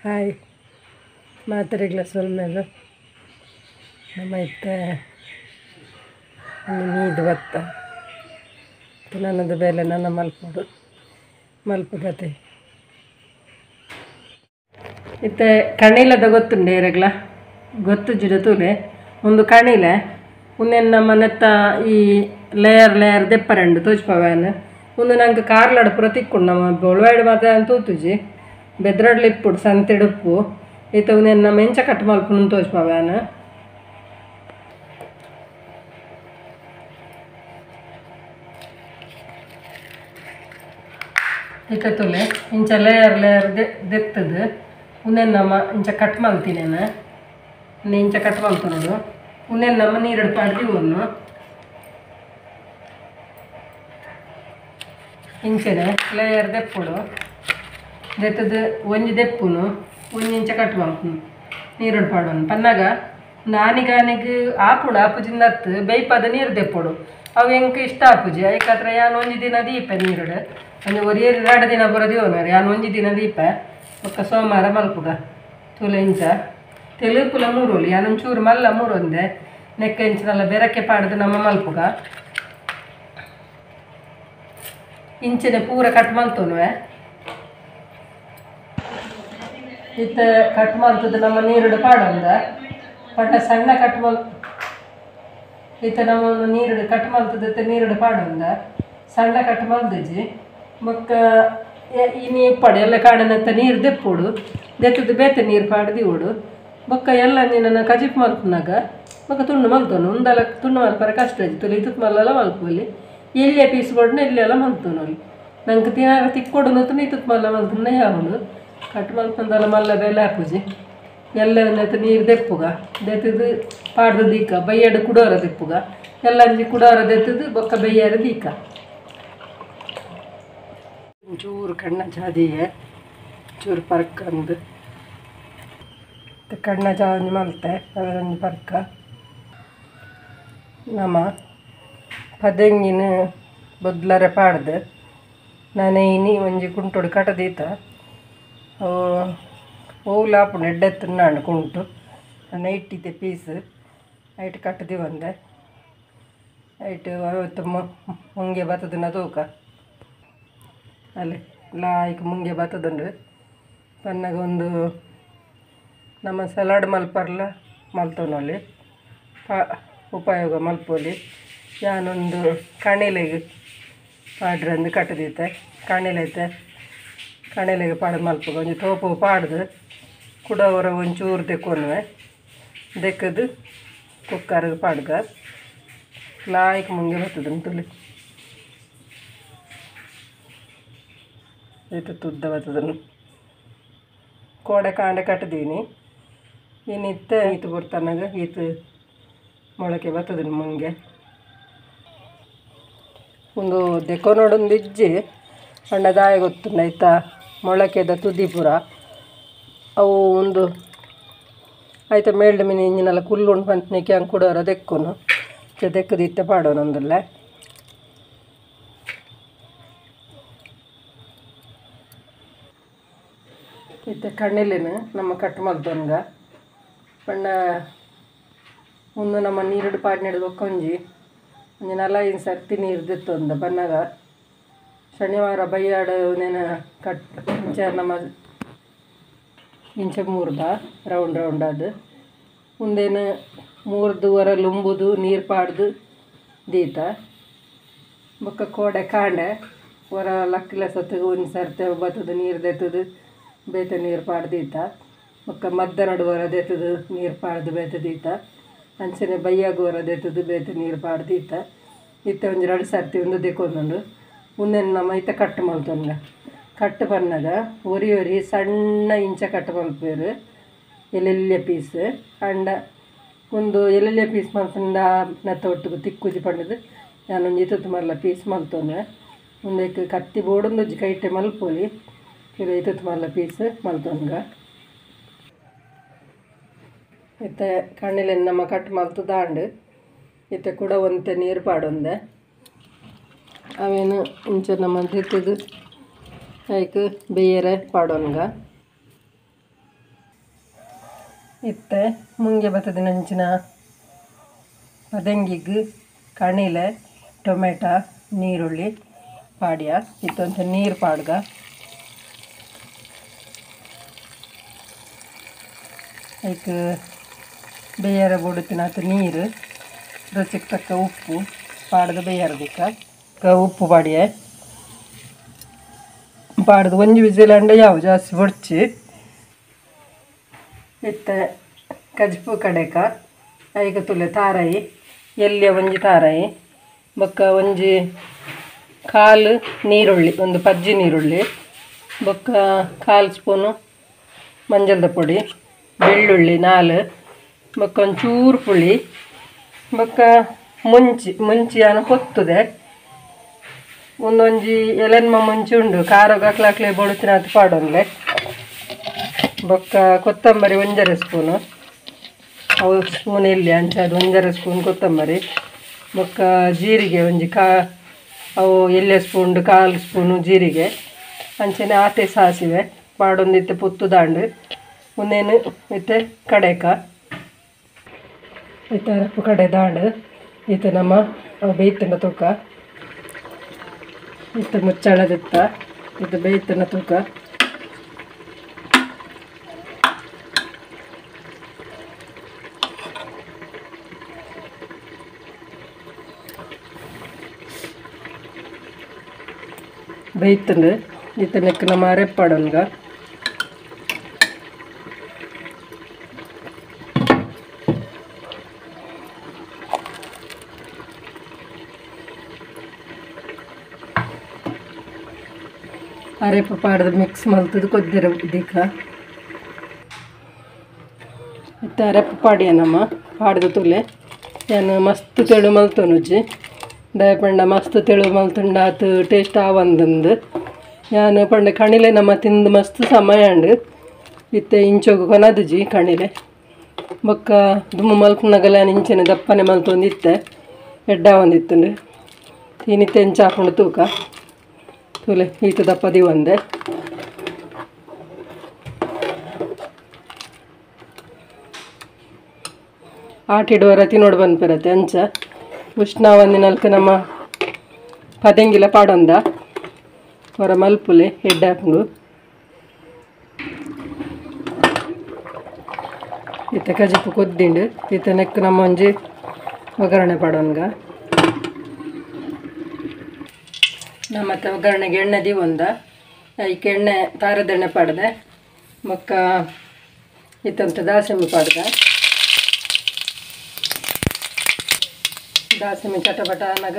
Hi ಮಾತ್ರೆಗಳ ಸೊಲ್ಮೇಲು ನಮ್ಮ ಇತ್ತೆ ನೀದು ಬತ್ತ ನನ್ನದು ಬೇಲೆ ನನ್ನ ಮಲ್ಪುಗತೆ ಇತ್ತೆ ಕಣಿಲದ ಗೊತ್ತುಂಡೆ ಎರಗ್ಲ ಗೊತ್ತು ಜುಡತೂಲೆ ಒಂದು ಕಣಿಲೆ ಉನ್ನೆನ್ ನಮ್ಮನೆತ್ತ ಈ ಲೇಯರ್ ದೆಪ್ಪರೆಂಡು ತೋಜ್ಪವೇನ್ ಒಂದು ನಂಗೆ ಕಾರ್ಲಡ ಪೂರ ತಿಕ್ಕೊಂಡು ನಮ್ಮ ಬೊಳವಾಯ್ಡು ಮಾತ ತೂತುಜಿ ಬೆದ್ರಡ್ಲಿಪ್ಪುಡು ಸಂತೆಡುಪ್ಪು ಈತ ಉನ್ನೆನ್ ಮೆಂಚ ಕಟ್ ಮಲ್ಪುನು ತೋಜ್ಪವೇನ್ ಈತ ತುಲೆ ಇಂಚ ಲೇಯರ್ ದೆತ್ತದು ಉನ್ನೆನ್ ನಮ್ಮ ಇಂಚ ಕಟ್ ಮಲ್ತಿನೇನು ಇಂಚ ಕಟ್ ಮಲ್ತು ಉನ್ನೆನ್ ನಮ್ಮ ನೀರಡು ಪಾಡ್ದಿ ಒಂದು ಇಂಚನೆ ಲೇಯರ್ ದೆಪ್ಪುಡು ದೆತ್ತದು ಒಂಜಿ ದೆಪ್ಪುನು ಒಂಜಿ ಇಂಚ ಕಟ್ ಮಲ್ಪುನು ನೀರಡು ಪಾಡೋನು ಪನ್ನಾಗ ನಾನಿಗಾನಿಗೆ ಆಪುಜಿಂದ ಹತ್ತು ಬೇಯ್ಪದ ನೀರು ದೆಪ್ಪುಡು ಅವು ಹೆಂಗೆ ಇಷ್ಟ ಆಪುಜಿ ಯಾಕತ್ರ ಯಾನು ಒಂಜಿ ದಿನ ದೀಪ ನೀರುಡು ಒಂದು ಒರಿಯೇರಿ 2 ದಿನ ಬರೋದಿವನರು ಯಾನು ಒಂಜಿ ದಿನ ದೀಪ ಒಕ್ಕ ಸೋಮವಾರ ಮಲ್ಪುಗ ತುಲೆ ಇಂಚ ತೆಲುಪುಲ ಮೂರೋಲಿ ಯಾನೊಂಚೂರು ಮಲ್ಲ ಮೂರೊಂದೆ ನೆಕ್ಕ ಇಂಚಿನಲ್ಲ ಬೆರಕೆ ಪಾಡ್ದು ನಮ್ಮ ಮಲ್ಪುಗ ಇಂಚನೆ ಪೂರ ಕಟ್ ಮಲ್ತೋನುವೆ ಇತ್ತ ಕಟ್ ಮಲ್ತದ್ದು ನಮ್ಮ ನೀರುಡು ಪಾಡೊಂದ ಪಂಡ ಸಣ್ಣ ಕಟ್ ಈತ ನಮ್ಮ ನೀರುಡು ಕಟ್ ಮಲ್ತದ ನೀರುಡು ಪಾಡೊಂದ ಸಣ್ಣ ಕಟ್ ಮಲ್ದಜಿ ಬೊಕ್ಕ ಈ ನೀರು ಪಾಡು ಎಲ್ಲ ಕಾಡನತ್ತ ನೀರು ದೆಪ್ಪುಡು ದೆತ್ತದು ಬೇತೆ ನೀರು ಪಾಡ್ದು ಓಡು ಬೊಕ್ಕ ಎಲ್ಲ ನೀನು ಕಜಿಪ್ ಮಲ್ಪನಾಗ ಬೊಕ್ಕ ತುಂಡು ಮಲ್ತೋನು ಉಂದಲ ತುಂಡು ಮಲ್ಪರ ಕಷ್ಟ ಇತ್ತು ಇತ್ತು ಮಲ್ಲೆಲ್ಲ ಮಲ್ಪಲ್ಲಿ ಎಲ್ಲಿಯ ಪೀಸ್ ಕೊಡ್ನ ಇಲ್ಲೆಲ್ಲ ಮಲ್ತೋನು ಅಲ್ಲಿ ನಂಗೆ ತಿನ್ನಾಗ ತಿಕ್ಕೊಡು ನೂತು ಇತ್ತು ಮಲ್ಲ ಮಲ್ತನ ಯಾವನು ಕಟ್ ಮಲ್ಪಂದಲ್ಲ ಮಲ್ಲ ಬೆಲೆ ಹಾಪುಜಿ ಎಲ್ಲ ನೀರು ದೆಪ್ಪುಗ ದೆತ್ತದು ಪಾಡ್ದು ದೀಕ ಬೈಯಡು ಕುಡೋರ ದೆಪ್ಪುಗ ಎಲ್ಲ ಅಂಜಿ ಕುಡೋರ ದೆತ್ತದು ಬೊಕ್ಕ ಬೈಯಾರ ದೀಕ ಚೂರು ಕಣ್ಣ ಜಾದಿಯೇ ಚೂರು ಪರ್ಕಂದು ಕಣ್ಣ ಜಾಂಜಿ ಮಲ್ತೆ ಅದರೊಂದು ಪರ್ಕ ನಮ್ಮ ಪದೆಂಗಿನ ಬೊದ್ಲರೆ ಪಾಡ್ದು ನಾನೇ ಇನಿ ಒಂಜಿ ಕುಂಟೋಡು ಕಟದೀತ ಓಲಾಪುಂಡು ಎಡ್ಡೆತ್ತು ನಾಡು ಕುಂಟು ನಾನು ಇಟ್ಟಿದ್ದೆ ಪೀಸ್ ಐಟ್ ಕಟ್ಟದಿ ಒಂದೆ ಐಟು ಅವತ್ತು ಮುಂಗೆ ಬತ್ತದನ್ನ ತೂಕ ಅಲ್ಲಿ ಲಾಯ್ಕ್ ಮುಂಗೆ ಬತ್ತದುಂಡು ಪನ್ನಾಗ ಒಂದು ನಮ್ಮ ಸಲಾಡ್ ಮಲ್ಪರ್ಲ ಮಲ್ತೋನಲ್ಲಿ ಉಪಯೋಗ ಮಲ್ಪೋಲಿ ಯಾನೊಂದು ಕಣಿಲೆಗೆ ಪಾಡ್ರಂದು ಕಟ್ಟದೈತೆ ಕಣಿಲೈತೆ ಕಣಿಲೆಗೆ ಪಾಡ್ದು ಮಲ್ಪಗ ಒಂಜಿ ತೋಪು ಪಾಡ್ದು ಕುಡವರ ಒಂಚೂರು ತೆಕ್ಕೊನ್ವೆ ದೆಕ್ಕದು ಕುಕ್ಕರ್ಗೆ ಪಾಡ್ಗ ಲಾಯ್ಕ್ ಮುಂಗೆ ಬರ್ತದೆ ತುಳಿ ಇದು ತುದ್ದ ಬರ್ತದನ್ನು ಕೋಡೆ ಕಾಂಡೆ ಕಟ್ಟಿದೀನಿ ಇನ್ನಿತ್ತೆ ಈತು ಬರ್ತನಾಗ ಈತು ಮೊಳಕೆ ಬರ್ತದನ್ನು ಮುಂಗೆ ಒಂದು ದೆಕ್ಕೋ ನೋಡೊಂದು ಇಜ್ಜಿ ಸಣ್ಣದಾಯ ಗೊತ್ತುಂಡ ಆಯ್ತಾ ಮೊಳಕೆದ ತುದಿ ಪುರ ಅವು ಒಂದು ಆಯ್ತಾ ಮೇಲ್ಡು ಮಿನಿ ಇಂಜಿನೆಲ್ಲ ಕುಲ್ಲುಂಡು ಪಂಚನಿಕೆ ಹಂಗೆ ಕೊಡೋರ ದೆಕ್ಕೊನು ದೆಕ್ಕದಿತ್ತೆ ಪಾಡೋನೊಂದಲ್ಲ ಇತ್ತೆ ಕಣ್ಣಿಲೇನು ನಮ್ಮ ಕಟ್ಟು ಮಲ್ತೊನ್ಗ ಪಂಡ ಒಂದು ನಮ್ಮ ನೀರುಡು ಪಾಡ್ನೆಡು ಒಕ್ಕೊಂಜಿ ಒಂಜಿ 4-5 ಸರ್ತಿ ನೀರು ದೆತ್ತೊಂದ ಬನ್ನಾಗ ಶನಿವಾರ ಬೈಯಾಡು ನೇನು ಕಟ್ ಇಂಚ ನಮ್ಮ ಇಂಚ ಮೂರ್ದ ರೌಂಡ್ ಅದು ಮುಂದೇನು ಮೂರ್ದು ವರ ಲುಂಬುದು ನೀರು ಪಾಡ್ದು ದೀತ ಬೊಕ್ಕ ಕೋಡೆ ಕಾಂಡೆ ವರ ಲಕ್ಕಿಲ ಸತ್ತಿಗೆ ಒಂದು ಸರ್ತಿ ಬತ್ತದು ನೀರು ದೆತ್ತದು ಬೇತೆ ನೀರು ಪಾಡ್ದೀತ ಬೊಕ್ಕ ಮಧ್ಯ ನಡುವರ ದೆತ್ತದು ನೀರು ಪಾಡ್ದು ಬೇತೆ ದೀತ ಅಂಚನೆ ಬೈಯಾಗುವರ ದೆತ್ತದು ಬೇತೆ ನೀರು ಪಾಡ್ದೀತ ಇತ್ತ ಒಂದು 2 ಸರ್ತಿ ಒಂದು ದೆಕ್ಕೊಂದು ಮುಂದೇನು ನಮ್ಮ ಇತ್ತ ಕಟ್ಟು ಮಲ್ತೊಂಗ ಕಟ್ಟು ಬನ್ನಾಗ ಒರಿ ಸಣ್ಣ ಇಂಚ ಕಟ್ಟು ಮಲ್ಪೇರು ಎಲ್ಲೆಲ್ಲೆ ಪೀಸ್ ಅಂಡ ಒಂದು ಎಲ್ಲೆಲ್ಲೆ ಪೀಸ್ ಮಲ್ತಂಡ ನೆತ್ತ ಒಟ್ಟಿಗೆ ತಿಕ್ಕುಜಿ ಪಂಡದು ನಾನೊಂದು ಇತ್ತು ಮಲ್ಲ ಪೀಸ್ ಮಲ್ತೊಂದೆ ಮುಂದಕ್ಕೆ ಕತ್ತಿ ಬೋಡೊಂದು ಕೈಟೆ ಮಲ್ಪೋಲಿ ಇದು ಇತ್ತು ಮಲ್ಲ ಪೀಸ್ ಮಲ್ತೊಂಗ ಇತ್ತೆ ಕಣ್ಣಿಲೇನು ನಮ್ಮ ಕಟ್ಟು ಮಲ್ತು ದಾಂಡು ಇತ್ತೆ ಕೂಡ ಒಂತೆ ನೀರು ಪಾಡೊಂದೆ ಅವೇನು ಇಂಚ ನಮ್ಮ ತಿತ್ತದು ಐಕ್ ಬೇಯರೆ ಪಾಡೋನ್ಗ ಇತ್ತೆ ಮುಂಗೆ ಬತ್ತದ ನಂಚಿನ ಪದಂಗಿಗ್ ಕಣಿಲೆ ಟೊಮೆಟೊ ನೀರುಳ್ಳಿ ಪಾಡ್ಯ ಇತ್ತೊಂದು ನೀರು ಪಾಡ್ಗ ಅದಕ್ಕೆ ಬೇಯರ ಬುಡುತ್ತಿನತ್ತು ನೀರು ರುಚಿಗೆ ತಕ್ಕ ಉಪ್ಪು ಪಾಡ್ದು ಬೇಯರ್ದಿಕ್ಕ ಉಪ್ಪು ಪಾಡ್ಯ ಪಾಡ್ದು ಒಂಜಿ ವಿಸಿಲ್ ಅಂಡ ಯಾವ ಜಾಸ್ತಿ ಬೊಡ್ಚಿ ಇತ್ತೆ ಕಜ್ಪು ಕಡೆಕ ಐಕ ತುಲೆ ತಾರಾಯಿ ಎಲ್ಲಿಯ ಒಂಜಿ ತಾರಾಯಿ ಬೊಕ್ಕ ಒಂಜಿ ಕಾಲು ನೀರುಳ್ಳಿ ಒಂದು ಪಜ್ಜಿ ನೀರುಳ್ಳಿ ಬೊಕ್ಕ ಕಾಲು ಸ್ಪೂನು ಮಂಜಲ್ದ ಪುಡಿ ಬೆಳ್ಳುಳ್ಳಿ 4 ಬೊಕ್ಕ ಒಂಚೂರು ಪುಳಿ ಬೊಕ್ಕ ಮುಂಚಿಯನ್ನು ಕೊತ್ತುದೆ ಒಂದೊಂಜಿ ಎಲೆನ್ಮ ಮುಂಚಿ ಉಂಡು ಖಾರ ಗಕ್ಲಾಕ್ಲೆ ಬೊಡುತ್ತಿನ ಅದು ಪಾಡೊಂದ್ಲೆ ಬೊಕ್ಕ ಕೊತ್ತಂಬರಿ 1 ಸ್ಪೂನು ಅವು ಸ್ಪೂನ್ ಎಲ್ಲಿ ಅಂಚದು 1 ಸ್ಪೂನ್ ಕೊತ್ತಂಬರಿ ಬೊಕ್ಕ ಜೀರಿಗೆ ಒಂಜಿ ಅವು ಎಲ್ಲೆ ಸ್ಪೂನ್ 1/4 ಸ್ಪೂನು ಜೀರಿಗೆ ಅಂಚನೆ ಆತೆ ಸಾಸಿವೆ ಪಾಡೊಂದಿತ್ತೆ ಪುತ್ತು ದಾಂಡು ಒಂದೇನು ಇತ್ತೆ ಕಡೆಕ ಇತ್ತೆ ಅರಪ್ಪು ಕಡೆ ದಾಂಡು ಇತ್ತೆ ನಮ್ಮ ಬೇಯ್ತಿನ ತೂಕ ಇತ್ತೆ ಮುಚ್ಚಳದಿತ್ತ ಇತ್ತೆ ಬೇಯ್ತಿನ ತೂಕ ಬೇಯ್ತಂಡು ಇತ್ತನಕ್ಕೆ ನಮ್ಮ ಅರೆಪ್ಪಾಡೋನ್ಗ ಅರೆಪ ಪಾಡ್ದು ಮಿಕ್ಸ್ ಮಲ್ತದು ಕೊದ್ದಿರ ದೀಕ ಇತ್ತ ಅರೆಪ ಪಾಡ್ಯ ನಮ್ಮ ಪಾಡ್ದು ತುಲೆ ಏನು ಮಸ್ತ್ ತೆಳು ಮಲ್ತೊನುಜ್ಜಿ ದಯಪಂಡ ಮಸ್ತ್ ತೆಳು ಮಲ್ತುಂಡ ಆತು ಟೇಸ್ಟ್ ಆವಂದಂದು ನಾನು ಪಂಡ ಕಣಿಲೆ ನಮ್ಮ ತಿಂದು ಮಸ್ತ್ ಸಮಯ ಉಂಡು ಇತ್ತೆ ಇಂಚೋಗು ಕೊನದುಜಿ ಕಣಿಲೆ ಬೊಕ್ಕ ದುಮ್ಮು ಮಲ್ಪುನಗಲ ಇಂಚನೆ ದಪ್ಪನೆ ಮಲ್ತೊಂದಿತ್ತೆ ಎಡ್ಡ ಒಂದಿತ್ತುಂಡು ತಿನ್ನಿತ್ತೆ ಇಂಚ ಹಾಕೊಂಡು ತೂಕ ತುಲೆ ಈತ ದಪ್ಪದಿ ಒಂದೆ ಆಟಿಡುವರ ತಿನ್ನೋಡು ಬಂದ್ಬಿರತ್ತೆ ಅಂಚ ಉಷ್ಣ ಒಂದಿನಲ್ಕ ನಮ್ಮ ಪದಂಗಿಲ ಪಾಡೊಂದ ಹೊರ ಮಲ್ಪುಲೆ ಎಡ್ಡ ಹಾಕೊಂಡು ಈತ ಕಜಿಪು ಕೊದ್ದಿಂಡು ಈತ ನೆಕ್ ನಮ್ಮ ಒಂಜಿ ಒಗ್ಗರಣೆ ಪಾಡೋನ್ಗ ಮತ್ತೆ ಒಗ್ಗರಣೆಗೆ ಎಣ್ಣೆ ದೀವೊಂದ ಈಕೆ ಎಣ್ಣೆ ತಾರದ ಎಣ್ಣೆ ಪಾಡ್ದೆ ಬೊಕ್ಕ ಇತ್ತಂತ ದಾಸಮಿ ಪಾಡ್ದ ದಾಸಮಿ ಚಟಪಟ ಅನ್ನಗ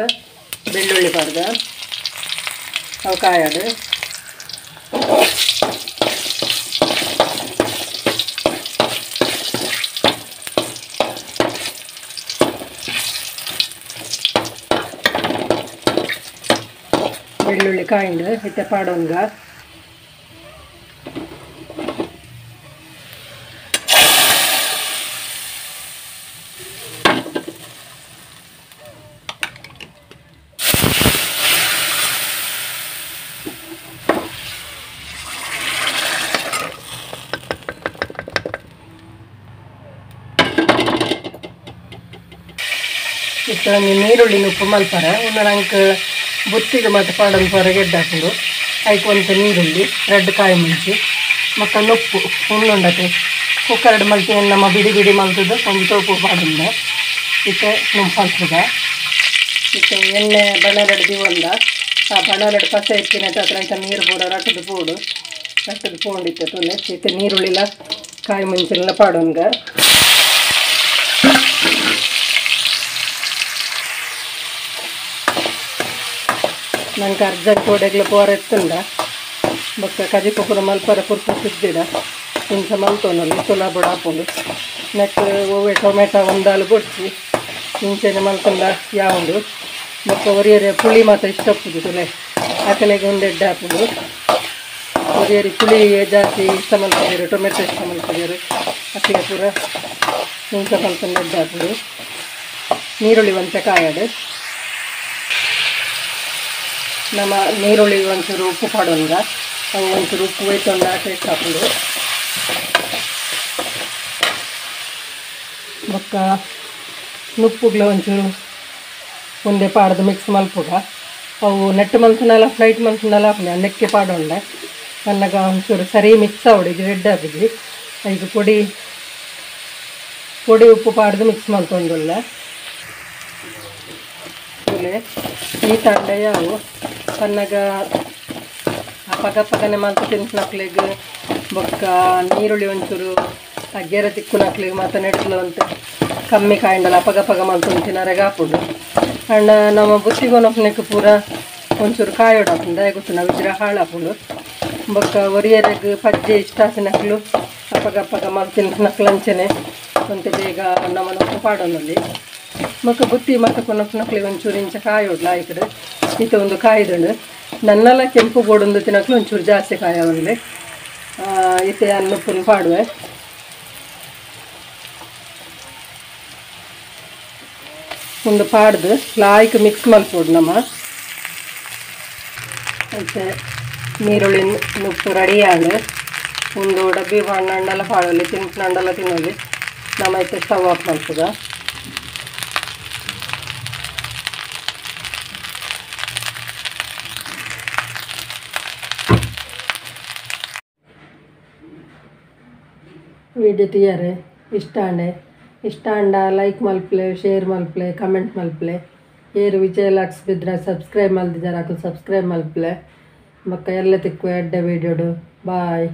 ಬೆಳ್ಳುಳ್ಳಿ ಪಾಡ್ದ ಅವು ಕಾಯಡು ಬೆಳ್ಳುಳ್ಳಿ ಕಾಯಿಂಡು ಇತ್ತೆ ಪಾಡೋನ್ಗ ಇತ್ತ ನೀರುಳ್ಳಿ ಉಪ್ಪು ಮಲ್ಪರ ಒಂದು ನಂಗೆ ಬುತ್ತಿಗೆ ಮತ್ತು ಪಾಡೋದು ಹೊರಗೆ ಎಡ್ಡು ಹಾಕೊಂಡು ಐಕೊಂತ ನೀರುಳ್ಳಿ 2 ಕಾಯಿ ಮುಂಚಿ ಮತ್ತು ಉಪ್ಪು ಉಣ್ಣುಂಡತೆ ಕುಕ್ಕರ್ಡ್ ಮಲ್ತಿ ನಮ್ಮ ಬಿಡಿ ಬಿಡಿ ಮಲ್ತದ್ದು ಒಂದು ತೋಪು ಪಾಡಿಂದ ಇತ್ತೆ ನುಂಪಲ್ತದ ಇತ್ತೆ ಎಣ್ಣೆ ಬಣಲೆಡ್ ದಿವಂದ ಆ ಬಣಲೆಡ್ ಪಸ ಎತ್ತಿನ ಹತ್ರ ಇಂಥ ನೀರು ಪೂಡ ರಟ್ಟದು ಪೋಂಡಿತ್ತೆ ತುಲೆ ಇತ್ತೆ ನೀರುಳ್ಳಿಲ ಕಾಯಿ ಮುಂಚಿನೆಲ್ಲ ಪಾಡೋನ್ಗ ನಂಗೆ ಅರ್ಜೆಂಟ್ ಓಡೆಗ್ಲ ಪೋರ ಎತ್ತುಂಡ ಬೊಕ್ಕ ಕಜಿಪು ಪೂರ ಮಲ್ಪರ ಪುರ್ಪ ಸಿದ್ದಿಡ ಇಂಚ ಮಲ್ತೋನಲ್ಲಿ ತುಲ ಬುಡ ಹಾಕೊಂಡು ನೆಕ್ ಓವೆ ಟೊಮೆಟೊ ಒಂದಾಲು ಬೊಡ್ಸಿ ಇಂಚೆನೆ ಮಲ್ತುಂಡ ಯಾವುದು ಬೊಕ್ಕ ಒರಿಯರೆ ಪುಳಿ ಮಾತ್ರ ಇಷ್ಟಪುದು ತುಲೆ ಆಕಲೆಗೆ ಒಂದು ಎಡ್ಡೆ ಹಾಕುದು ಒರಿಯರಿ ಪುಳಿ ಜಾಸ್ತಿ ಇಷ್ಟ ಮಲ್ತಿದ್ದೀರು ಟೊಮೆಟೊ ಇಷ್ಟ ಮಲ್ತಿದ್ದೀರು ಅಕ್ಕಿಗೆ ಪೂರ ಇಂಚ ಮಲ್ತುಂಡ ಎಡ್ಡೆ ಹಾಕುದು ನೀರುಳ್ಳಿ ಒಂಚ ಕಾಯಡು ನಮ್ಮ ನೀರುಳ್ಳಿ ಒಂಚೂರು ಉಪ್ಪು ಪಾಡೋನ್ಗ ಅವು ಒಂಚೂರು ಉಪ್ಪು ಒಯ್ತೊಂಡ ಟೇಸ್ಟ್ ಹಾಕೊಂಡು ಬೊಕ್ಕ ನುಪ್ಪುಗ್ಲ ಒಂಚೂರು ಒಂದೇ ಪಾಡ್ದು ಮಿಕ್ಸ್ ಮಲ್ಪುಗ ಅವು ನೆಟ್ಟು ಮಲ್ತನಲ್ಲ ಫ್ಲೈಟ್ ಮಲ್ತನಲ್ಲ ನೆಕ್ಕೆ ಪಾಡೊಂಡೆ ಅನ್ನಗ ಒಂಚೂರು ಸರಿ ಮಿಕ್ಸ್ ಆವಡಿಗೆ ರೆಡ್ ಆಗಿದೆ ಈಗ ಪೊಡಿ ಉಪ್ಪು ಪಾಡ್ದು ಮಿಕ್ಸ್ ಮಲ್ತೊಂದುಲ್ಲ ಈ ತಂಡೆ ಯಾವು ಅನ್ನಗ ಅಪಗನೆ ಮಲ್ತು ತಿನ್ಸ್ನಕ್ಲಿಗೆ ಬೊಕ್ಕ ನೀರುಳ್ಳಿ ಒಂಚೂರು ಅಗ್ಗೆರ ತಿಕ್ಕುನಕ್ಲಿಗೆ ಮತ್ತು ನೆಡ್ಲು ಅಂತ ಕಮ್ಮಿ ಕಾಯಿಂಡಲ್ಲ ಅಪಗ ಮಲ್ತು ತಿನ್ನರೆಗೆ ಹಾಕೋದು ಅಂಡ್ ನಮ್ಮ ಬುತ್ತಿಗೊನೊಪ್ನಕ್ಕೆ ಪೂರ ಒಂಚೂರು ಕಾಯೋಡಾಪುಂಡು ದಯ ಗೊತ್ತು ನಾವು ಇದ್ರೆ ಹಾಳಾಪುಂಡು ಬೊಕ್ಕ ಒರಿಯರೆಗೆ ಪಜ್ಜೆ ಇಷ್ಟ ಹಾಸಿನಕ್ಲು ಅಪಗ ಮಲ್ತು ತಿನ್ಸ್ನಕ್ಲು ಅಂಚನೆ ಅಂತ ಬೇಗ ನಮ್ಮನೊಪ್ಪು ಪಾಡೋನಲ್ಲಿ ಬೊಕ್ಕ ಬುತ್ತಿ ಮತ್ತು ಕೊನೊಪ್ನಕ್ಲಿಗೆ ಒಂಚೂರು ಇಂಚ ಕಾಯೋಡ್ಲ ಈ ಕಡೆ ಈತ ಒಂದು ಕಾಯ್ದಳು ನನ್ನೆಲ್ಲ ಕೆಂಪು ಬೋಡೊಂದು ತಿನ್ನಕ್ಲು ಒಂಚೂರು ಜಾಸ್ತಿ ಕಾಯವಲ್ಲಿ ಈತೆ ಅನ್ನಪ್ಪನ್ನು ಪಾಡುವೆ ಒಂದು ಪಾಡ್ದು ಲಾಯ್ಕ್ ಮಿಕ್ಸ್ ಮಲ್ಪೋಡು ನಮ್ಮ ಮತ್ತು ನೀರುಳ್ಳಿ ಉಪ್ಪು ರೆಡಿಯಾಗ ಒಂದು ಡಬ್ಬಿ ಹಣ್ಣೆಲ್ಲ ಪಾಡಲ್ಲಿ ತಿನ್ಪಣ್ಣೆಲ್ಲ ತಿನ್ನೋಲಿ ನಮ್ಮ ಐತೆ ಸ್ಟವ್ ಆಫ್ ಮಲ್ಪುಗ ವಿಡಿಯೋ ತೀಯಾರೆ ಇಷ್ಟ ಅಂಡ ಲೈಕ್ ಮಲ್ಪ್ಲೆ ಶೇರ್ ಮಲ್ಪ್ಲೆ ಕಮೆಂಟ್ ಮಲ್ಪ್ಲೆ ಏರು ವಿಜಯ ಲಾಕ್ಸ್ ಬಿದ್ರೆ ಸಬ್ಸ್ಕ್ರೈಬ್ ಮಲ್ದಿದ್ದಾರೆ ಸಬ್ಸ್ಕ್ರೈಬ್ ಮಲ್ಪ್ಲೆ ಮಕ್ಕ ಎಲ್ಲ ತಿಕ್ಕು ಎಡ್ಡೆ ವಿಡಿಯೋಡು ಬಾಯ್.